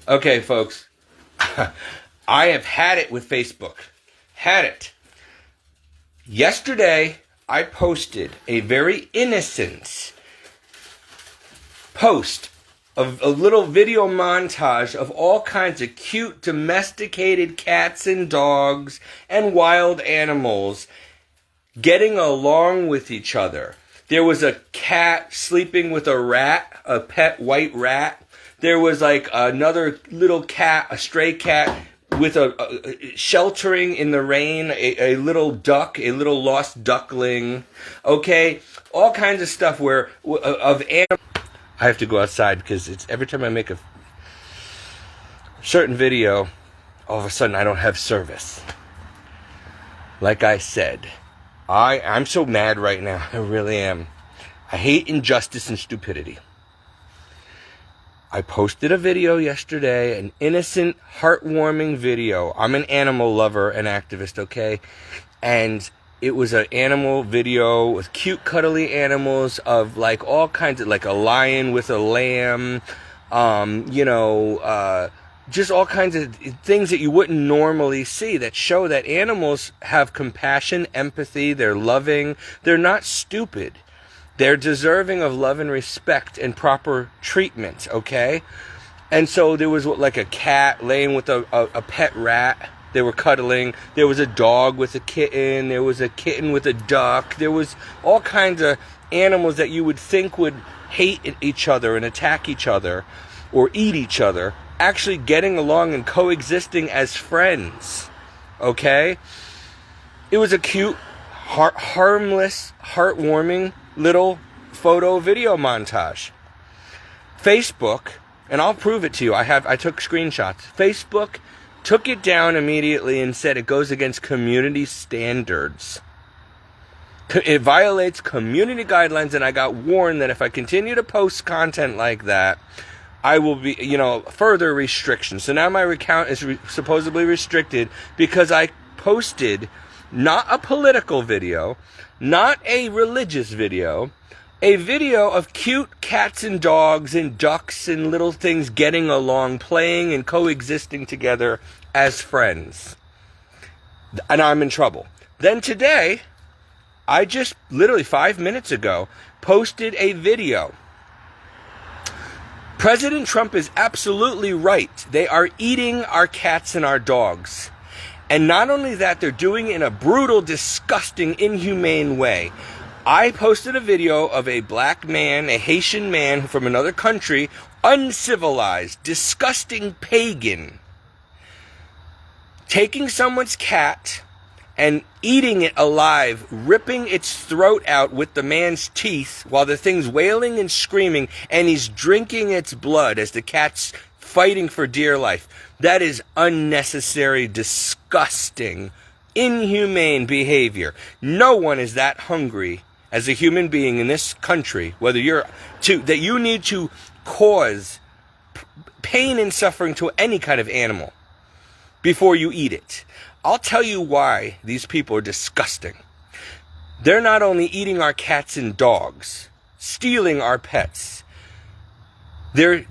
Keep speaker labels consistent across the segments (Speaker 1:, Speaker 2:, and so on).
Speaker 1: Okay, folks. I have had it with Facebook. Had it. Yesterday, I posted a very innocent post of a little video montage of all kinds of cute domesticated cats and dogs and wild animals getting along with each other. There was a cat sleeping with a rat, a pet white rat. There was like another little cat, a stray cat, with a sheltering in the rain, a little duck, a little lost duckling. Okay, all kinds of stuff of animals. I have to go outside because it's every time I make a certain video, all of a sudden I don't have service. Like I said, I'm so mad right now. I really am. I hate injustice and stupidity. I posted a video yesterday, an innocent, heartwarming video. I'm an animal lover and activist, okay? And it was an animal video with cute, cuddly animals of like all kinds of, like a lion with a lamb, just all kinds of things that you wouldn't normally see that show that animals have compassion, empathy, they're loving, they're not stupid. They're deserving of love and respect and proper treatment, okay? And so there was like a cat laying with a pet rat. They were cuddling. There was a dog with a kitten. There was a kitten with a duck. There was all kinds of animals that you would think would hate each other and attack each other or eat each other, actually getting along and coexisting as friends, okay? It was a cute, harmless, heartwarming little photo video montage. Facebook, and I'll prove it to you. I took screenshots. Facebook took it down immediately and said it goes against community standards. It violates community guidelines, and I got warned that if I continue to post content like that, I will be, further restrictions. So now my account is supposedly restricted because I posted not a political video, not a religious video, a video of cute cats and dogs and ducks and little things getting along, playing and coexisting together as friends. And I'm in trouble. Then today, I just literally 5 minutes ago posted a video. President Trump is absolutely right. They are eating our cats and our dogs. And not only that, they're doing it in a brutal, disgusting, inhumane way. I posted a video of a black man, a Haitian man from another country, uncivilized, disgusting pagan, taking someone's cat and eating it alive, ripping its throat out with the man's teeth while the thing's wailing and screaming, and he's drinking its blood as the cat's fighting for dear life. That is unnecessary, disgusting, inhumane behavior. No one is that hungry as a human being in this country, that you need to cause pain and suffering to any kind of animal before you eat it. I'll tell you why these people are disgusting. They're not only eating our cats and dogs, stealing our pets, they're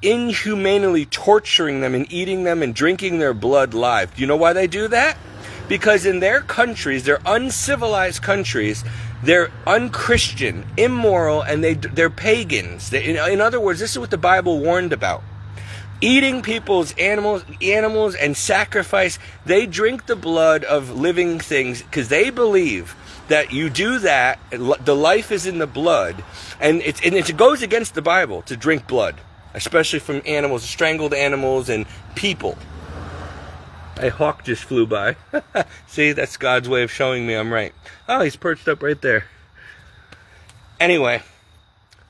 Speaker 1: inhumanely torturing them and eating them and drinking their blood live. Do you know why they do that? Because in their countries, their uncivilized countries, they're unchristian, immoral, and they're pagans. In other words, this is what the Bible warned about. Eating people's animals and sacrifice. They drink the blood of living things because they believe that you do that, the life is in the blood, and it goes against the Bible to drink blood, especially from animals, strangled animals and people. A hawk just flew by. See, that's God's way of showing me I'm right. Oh, he's perched up right there. Anyway,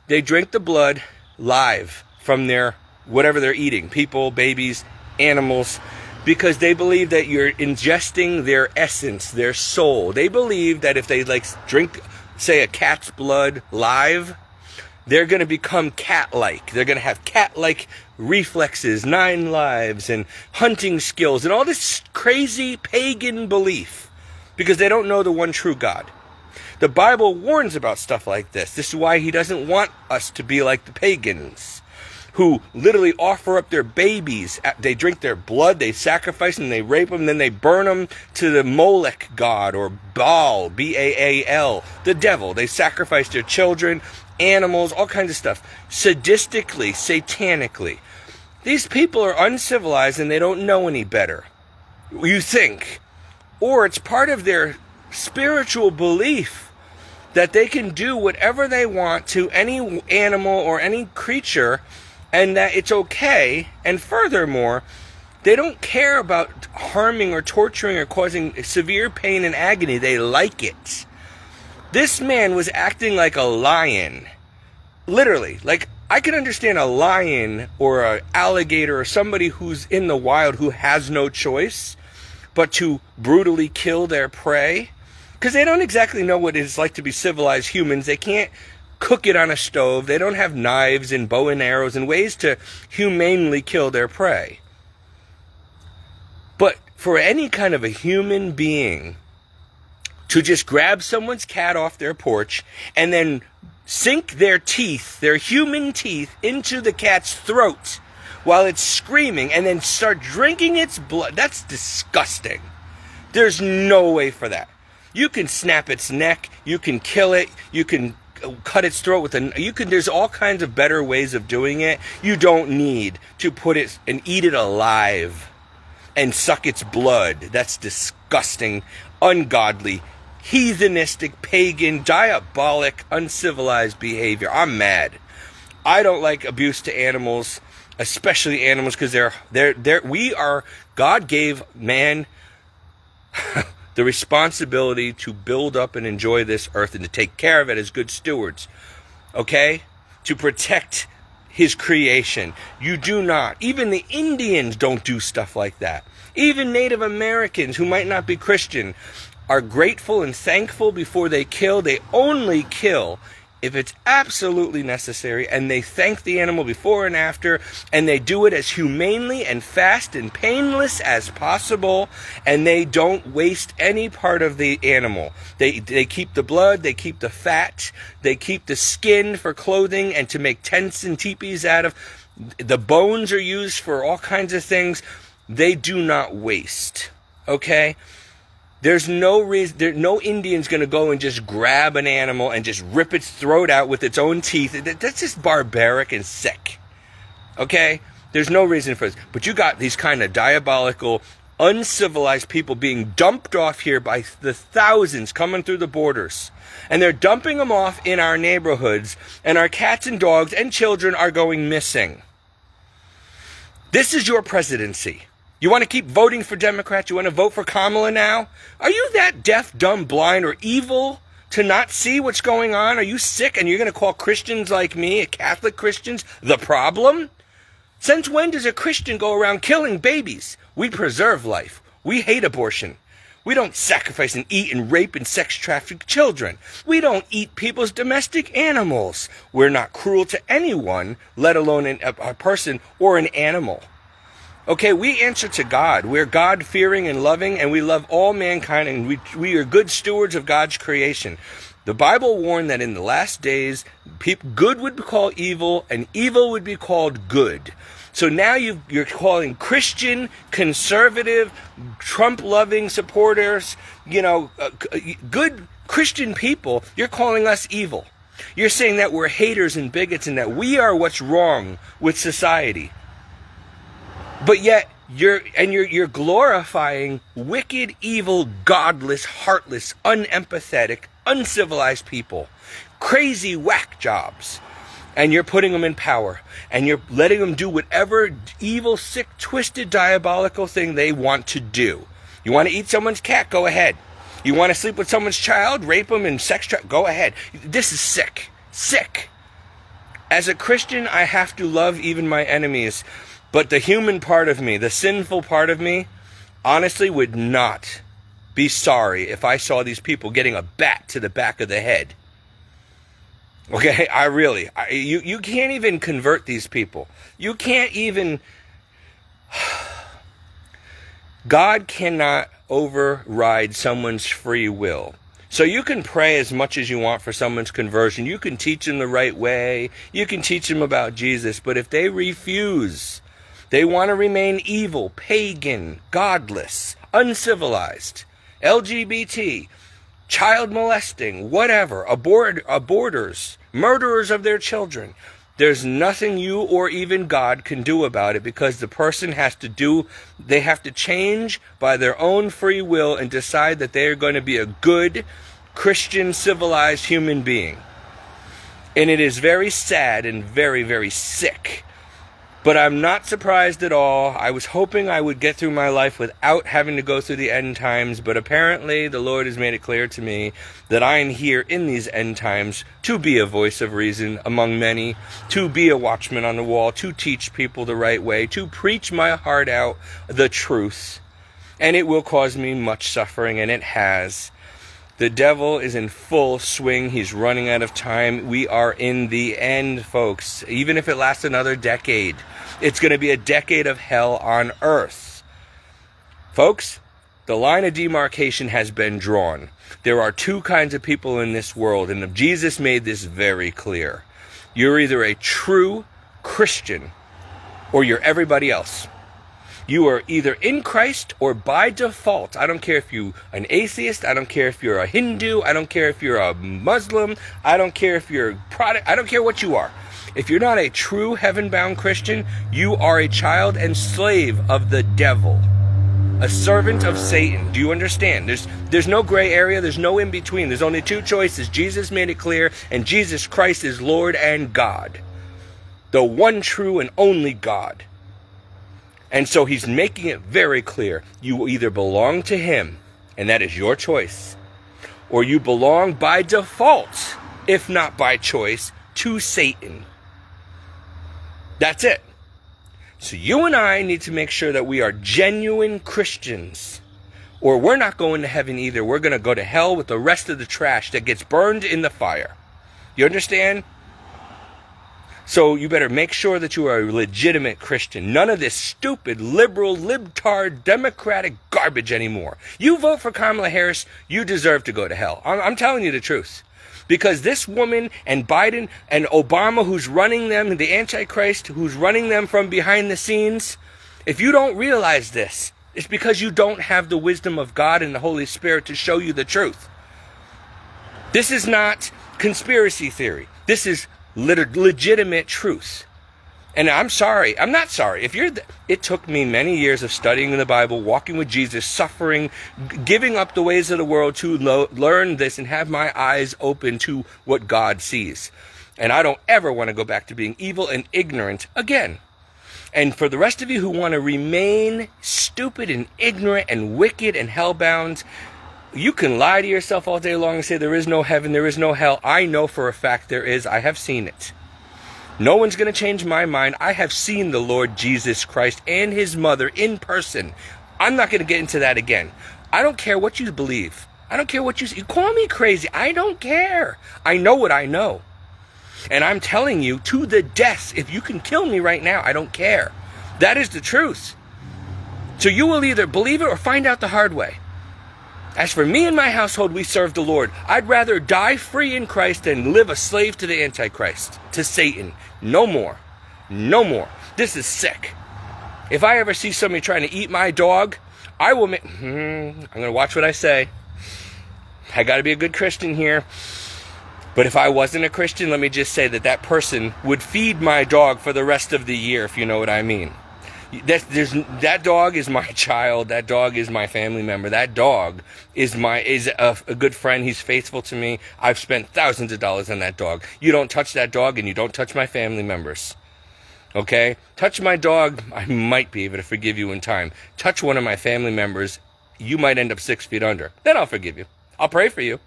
Speaker 1: they drink the blood live from their whatever they're eating, people, babies, animals, because they believe that you're ingesting their essence, their soul. They believe that if they drink, say, a cat's blood live, they're going to become cat-like. They're going to have cat-like reflexes, 9 lives, and hunting skills, and all this crazy pagan belief, because they don't know the one true God. The Bible warns about stuff like this. This is why he doesn't want us to be like the pagans. who literally offer up their babies. They drink their blood, they sacrifice them, they rape them, then they burn them to the Molech god, or Baal, B-A-A-L, the devil. They sacrifice their children, animals, all kinds of stuff. Sadistically, satanically. These people are uncivilized and they don't know any better, you think. Or it's part of their spiritual belief that they can do whatever they want to any animal or any creature, and that it's okay. And furthermore, they don't care about harming or torturing or causing severe pain and agony. They like it. This man was acting like a lion. Literally. Like, I can understand a lion or an alligator or somebody who's in the wild who has no choice but to brutally kill their prey, because they don't exactly know what it's like to be civilized humans. They can't cook it on a stove. They don't have knives and bow and arrows and ways to humanely kill their prey. But for any kind of a human being to just grab someone's cat off their porch and then sink their teeth, their human teeth, into the cat's throat while it's screaming and then start drinking its blood, that's disgusting. There's no way for that. You can snap its neck, you can kill it, you can cut its throat with there's all kinds of better ways of doing it. You don't need to put it and eat it alive and suck its blood. That's disgusting, ungodly, heathenistic, pagan, diabolic, uncivilized behavior. I'm mad. I don't like abuse to animals, especially animals, because God gave man the responsibility to build up and enjoy this earth and to take care of it as good stewards. Okay? To protect his creation. You do not. Even the Indians don't do stuff like that. Even Native Americans who might not be Christian are grateful and thankful before they kill. They only kill if it's absolutely necessary, and they thank the animal before and after, and they do it as humanely and fast and painless as possible, and they don't waste any part of the animal. They keep the blood, they keep the fat, they keep the skin for clothing and to make tents and teepees out of. The bones are used for all kinds of things. They do not waste. Okay? There's no reason, no Indian's going to go and just grab an animal and just rip its throat out with its own teeth. That's just barbaric and sick. Okay? There's no reason for this. But you got these kind of diabolical, uncivilized people being dumped off here by the thousands coming through the borders. And they're dumping them off in our neighborhoods, and our cats and dogs and children are going missing. This is your presidency. You want to keep voting for Democrats? You want to vote for Kamala now? Are you that deaf, dumb, blind, or evil to not see what's going on? Are you sick and you're going to call Christians like me, Catholic Christians, the problem? Since when does a Christian go around killing babies? We preserve life. We hate abortion. We don't sacrifice and eat and rape and sex traffic children. We don't eat people's domestic animals. We're not cruel to anyone, let alone a person or an animal. Okay, we answer to God. We're God-fearing and loving, and we love all mankind, and we are good stewards of God's creation. The Bible warned that in the last days, good would be called evil, and evil would be called good. So now you're calling Christian, conservative, Trump-loving supporters, good Christian people, you're calling us evil. You're saying that we're haters and bigots and that we are what's wrong with society. But yet, you're glorifying wicked, evil, godless, heartless, unempathetic, uncivilized people. Crazy whack jobs. And you're putting them in power. And you're letting them do whatever evil, sick, twisted, diabolical thing they want to do. You want to eat someone's cat? Go ahead. You want to sleep with someone's child? Rape them and sex traffic? Go ahead. This is sick. Sick. As a Christian, I have to love even my enemies. But the human part of me, the sinful part of me, honestly would not be sorry if I saw these people getting a bat to the back of the head. Okay, you can't even convert these people. You can't even... God cannot override someone's free will. So you can pray as much as you want for someone's conversion. You can teach them the right way. You can teach them about Jesus. But if they refuse, they want to remain evil, pagan, godless, uncivilized, LGBT, child molesting, whatever, aborters, murderers of their children, there's nothing you or even God can do about it, because the person they have to change by their own free will and decide that they are going to be a good, Christian, civilized human being. And it is very sad and very, very sick. But I'm not surprised at all. I was hoping I would get through my life without having to go through the end times, but apparently the Lord has made it clear to me that I am here in these end times to be a voice of reason among many, to be a watchman on the wall, to teach people the right way, to preach my heart out the truth. And it will cause me much suffering, and it has. The devil is in full swing. He's running out of time. We are in the end, folks. Even if it lasts another decade, it's going to be a decade of hell on earth. Folks, the line of demarcation has been drawn. There are two kinds of people in this world, and Jesus made this very clear. You're either a true Christian or you're everybody else. You are either in Christ or by default. I don't care if you're an atheist. I don't care if you're a Hindu. I don't care if you're a Muslim. I don't care if you're a Protestant. I don't care what you are. If you're not a true heaven-bound Christian, you are a child and slave of the devil. A servant of Satan. Do you understand? There's no gray area. There's no in between. There's only two choices. Jesus made it clear, and Jesus Christ is Lord and God. The one true and only God. And so he's making it very clear. You either belong to him, and that is your choice, or you belong by default, if not by choice, to Satan. That's it. So you and I need to make sure that we are genuine Christians, or we're not going to heaven either. We're going to go to hell with the rest of the trash that gets burned in the fire. You understand? So you better make sure that you are a legitimate Christian. None of this stupid, liberal, libtard, democratic garbage anymore. You vote for Kamala Harris, you deserve to go to hell. I'm telling you the truth. Because this woman and Biden and Obama, who's running them, the Antichrist, who's running them from behind the scenes, if you don't realize this, it's because you don't have the wisdom of God and the Holy Spirit to show you the truth. This is not conspiracy theory. This is legitimate truth. And I'm sorry. I'm not sorry. It took me many years of studying the Bible, walking with Jesus, suffering, giving up the ways of the world to learn this and have my eyes open to what God sees. And I don't ever want to go back to being evil and ignorant again. And for the rest of you who want to remain stupid and ignorant and wicked and hellbound, you can lie to yourself all day long and say there is no heaven, there is no hell. I know for a fact there is. I have seen it. No one's going to change my mind. I have seen the Lord Jesus Christ and his mother in person. I'm not going to get into that again. I don't care what you believe. I don't care what you call me crazy. I don't care. I know what I know. And I'm telling you to the death, if you can kill me right now, I don't care. That is the truth. So you will either believe it or find out the hard way. As for me and my household, we serve the Lord. I'd rather die free in Christ than live a slave to the Antichrist, to Satan. No more. No more. This is sick. If I ever see somebody trying to eat my dog, I will I'm going to watch what I say. I got to be a good Christian here. But if I wasn't a Christian, let me just say that person would feed my dog for the rest of the year, if you know what I mean. That dog is my child. That dog is my family member. That dog is a good friend. He's faithful to me. I've spent thousands of dollars on that dog. You don't touch that dog, and you don't touch my family members. Okay? Touch my dog, I might be able to forgive you in time. Touch one of my family members, you might end up 6 feet under. Then I'll forgive you. I'll pray for you.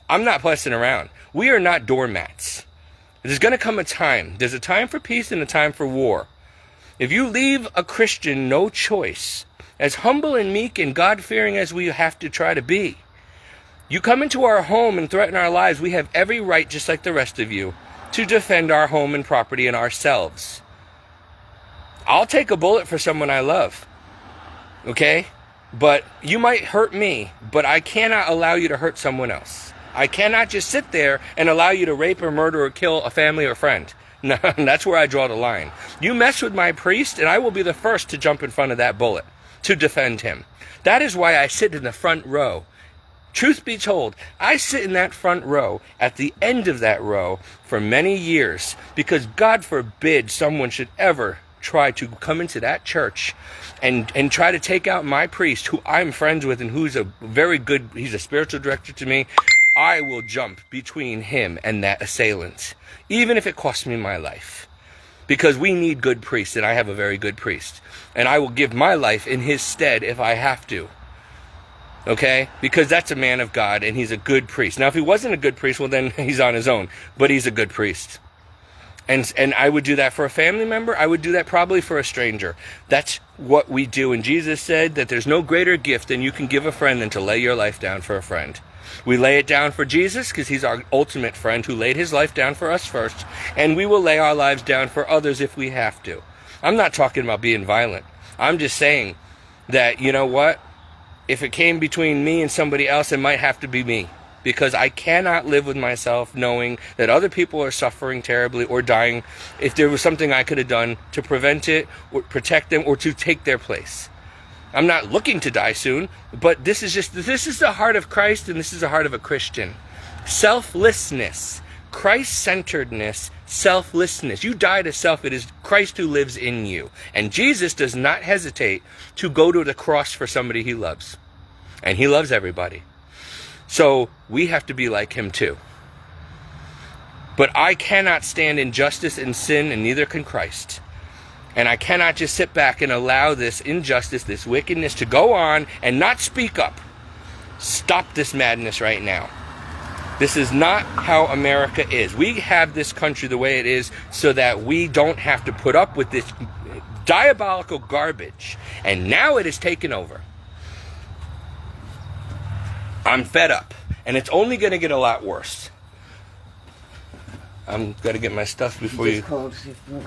Speaker 1: I'm not fussing around. We are not doormats. There's going to come a time. There's a time for peace and a time for war. If you leave a Christian no choice, as humble and meek and God-fearing as we have to try to be, you come into our home and threaten our lives, we have every right, just like the rest of you, to defend our home and property and ourselves. I'll take a bullet for someone I love. Okay? But you might hurt me, but I cannot allow you to hurt someone else. I cannot just sit there and allow you to rape or murder or kill a family or friend. No, that's where I draw the line. You mess with my priest, and I will be the first to jump in front of that bullet to defend him. That is why I sit in the front row. Truth be told, I sit in that front row at the end of that row for many years, because God forbid someone should ever try to come into that church and try to take out my priest, who I'm friends with and who's he's a spiritual director to me. I will jump between him and that assailant, even if it costs me my life, because we need good priests, and I have a very good priest, and I will give my life in his stead if I have to. Okay? Because that's a man of God, and he's a good priest. Now, if he wasn't a good priest, well, then he's on his own, but he's a good priest. And I would do that for a family member. I would do that probably for a stranger. That's what we do. And Jesus said that there's no greater gift than you can give a friend than to lay your life down for a friend. We lay it down for Jesus because he's our ultimate friend who laid his life down for us first. And we will lay our lives down for others if we have to. I'm not talking about being violent. I'm just saying that, you know what? If it came between me and somebody else, it might have to be me. Because I cannot live with myself knowing that other people are suffering terribly or dying, if there was something I could have done to prevent it or protect them or to take their place. I'm not looking to die soon, but this is the heart of Christ, and this is the heart of a Christian. Selflessness, Christ-centeredness, selflessness. You die to self. It is Christ who lives in you. And Jesus does not hesitate to go to the cross for somebody he loves. And he loves everybody. So we have to be like him too. But I cannot stand injustice and sin, and neither can Christ. And I cannot just sit back and allow this injustice, this wickedness to go on and not speak up. Stop this madness right now. This is not how America is. We have this country the way it is so that we don't have to put up with this diabolical garbage. And now it is taken over. I'm fed up, and it's only going to get a lot worse. I'm got to get my stuff before you. All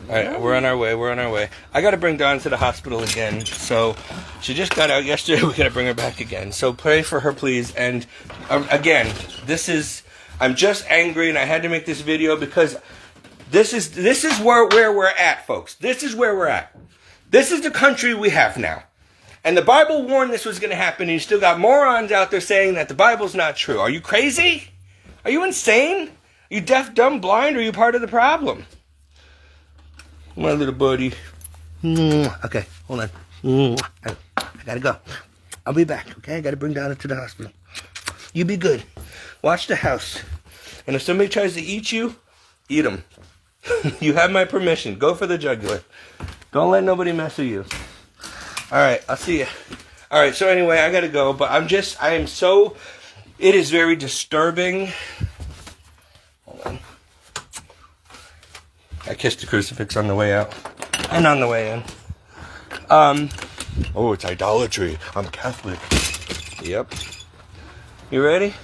Speaker 1: right, we're on our way. I got to bring Dawn to the hospital again. So she just got out yesterday. We got to bring her back again. So pray for her, please. And again, I'm just angry, and I had to make this video because this is where we're at, folks. This is where we're at. This is the country we have now. And the Bible warned this was going to happen, and you still got morons out there saying that the Bible's not true. Are you crazy? Are you insane? Are you deaf, dumb, blind, or are you part of the problem? My little buddy. Okay, hold on. I gotta go. I'll be back, okay? I gotta bring Donna to the hospital. You be good. Watch the house. And if somebody tries to eat you, eat them. You have my permission. Go for the jugular. Don't let nobody mess with you. All right, I'll see you. All right, so anyway, I got to go, but it is very disturbing. Hold on. I kissed the crucifix on the way out and on the way in. Oh, it's idolatry. I'm Catholic. Yep. You ready?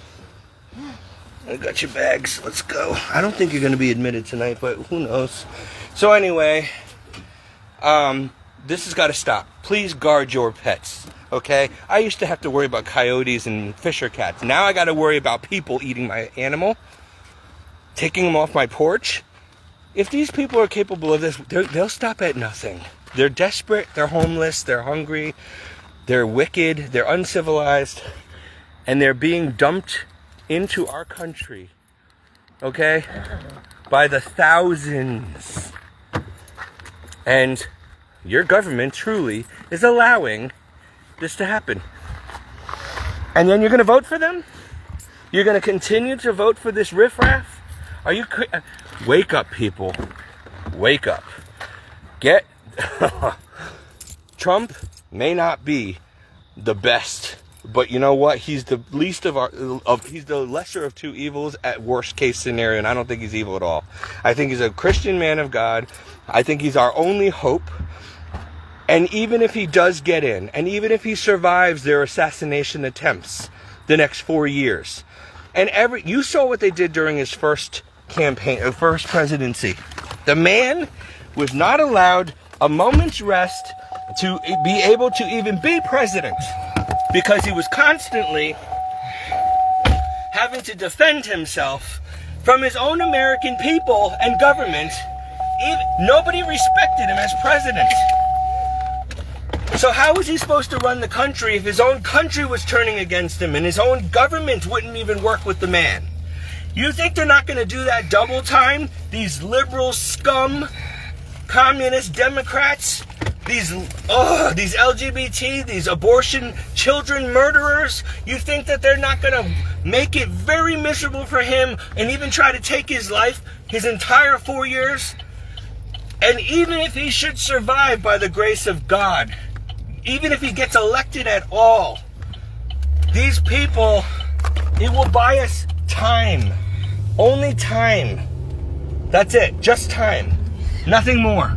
Speaker 1: I got your bags. Let's go. I don't think you're going to be admitted tonight, but who knows? So anyway, this has got to stop. Please guard your pets, okay? I used to have to worry about coyotes and fisher cats. Now I got to worry about people eating my animal, taking them off my porch. If these people are capable of this, they'll stop at nothing. They're desperate, they're homeless, they're hungry, they're wicked, they're uncivilized, and they're being dumped into our country, okay, by the thousands. And your government truly is allowing this to happen. And then you're going to vote for them? You're going to continue to vote for this riffraff? Are you wake up, people. Wake up. Trump may not be the best, but you know what? He's the least he's the lesser of two evils at worst case scenario, and I don't think he's evil at all. I think he's a Christian man of God. I think he's our only hope. And even if he does get in, and even if he survives their assassination attempts the next 4 years, and you saw what they did during his first presidency. The man was not allowed a moment's rest to be able to even be president. because he was constantly having to defend himself from his own American people and government. Nobody respected him as president. So how was he supposed to run the country if his own country was turning against him and his own government wouldn't even work with the man? You think they're not going to do that double time? These liberal scum, communist Democrats, these LGBT, these abortion children murderers, you think that they're not going to make it very miserable for him and even try to take his life, his entire 4 years? And even if he should survive by the grace of God, even if he gets elected at all, these people, it will buy us time. Only time. That's it. Just time. Nothing more.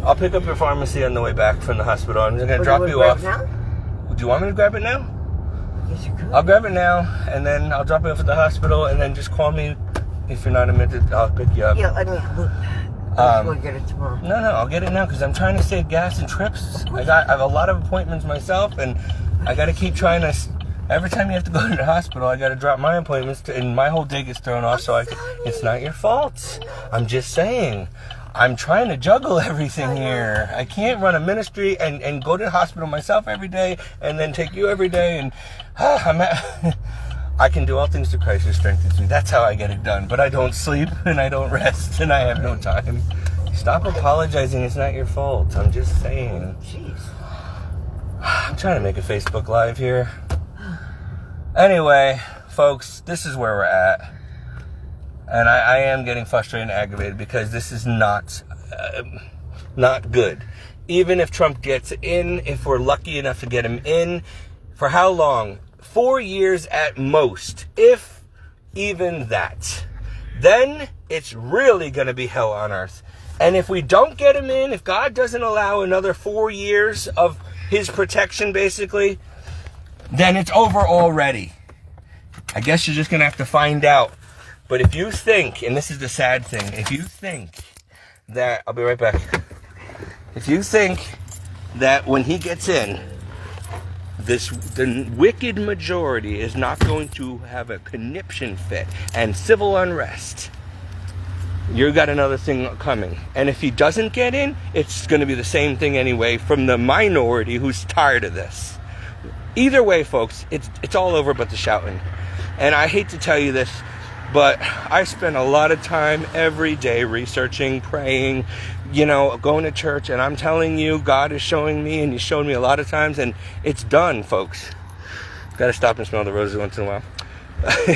Speaker 1: I'll pick up your pharmacy on the way back from the hospital. I'm just going to drop you off.
Speaker 2: Now?
Speaker 1: Do you want me to grab it now?
Speaker 2: Yes, you could.
Speaker 1: I'll grab it now, and then I'll drop you off at the hospital, and then just call me if you're not admitted. I'll pick you up.
Speaker 2: Yeah, I mean, we'll get it tomorrow.
Speaker 1: No, I'll get it now because I'm trying to save gas and trips. I have a lot of appointments myself, and I got to keep trying to. Every time you have to go to the hospital, I got to drop my appointments, and my whole day gets thrown off. It's not your fault. I'm just saying. I'm trying to juggle everything here. I can't run a ministry and go to the hospital myself every day, and then take you every day, and I can do all things through Christ who strengthens me. That's how I get it done. But I don't sleep, and I don't rest, and I have no time. Stop apologizing. It's not your fault. I'm just saying.
Speaker 2: Jeez.
Speaker 1: I'm trying to make a Facebook Live here. Anyway, folks, this is where we're at. And I am getting frustrated and aggravated because this is not good. Even if Trump gets in, if we're lucky enough to get him in, for how long? 4 years at most, if even that. Then it's really going to be hell on earth. And if we don't get him in, if God doesn't allow another 4 years of his protection, basically, then it's over already. I guess you're just going to have to find out. But if you think, and this is the sad thing, if you think that, I'll be right back. If you think that when he gets in, the wicked majority is not going to have a conniption fit and civil unrest, you got another thing coming. And if he doesn't get in, it's going to be the same thing anyway from the minority who's tired of this. Either way, folks, it's all over but the shouting. And I hate to tell you this, but I spend a lot of time every day researching, praying, going to church. And I'm telling you, God is showing me, and he's shown me a lot of times, and it's done, folks. Got to stop and smell the roses once in a while.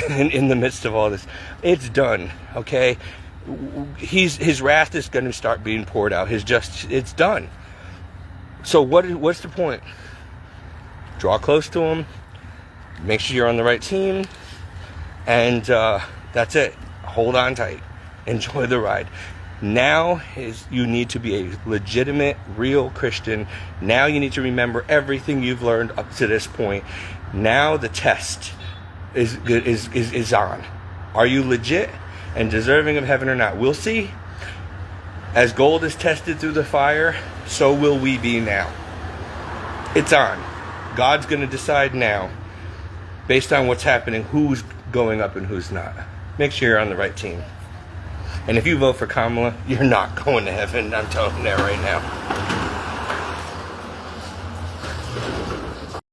Speaker 1: in the midst of all this. It's done, okay? His wrath is going to start being poured out. It's done. So what's the point? Draw close to him. Make sure you're on the right team. And that's it. Hold on tight. Enjoy the ride. Now you need to be a legitimate, real Christian. Now you need to remember everything you've learned up to this point. Now the test is on. Are you legit and deserving of heaven or not? We'll see. As gold is tested through the fire, so will we be now. It's on. God's going to decide now, based on what's happening, who's going up and who's not. Make sure you're on the right team. And if you vote for Kamala, you're not going to heaven. I'm telling you that right now.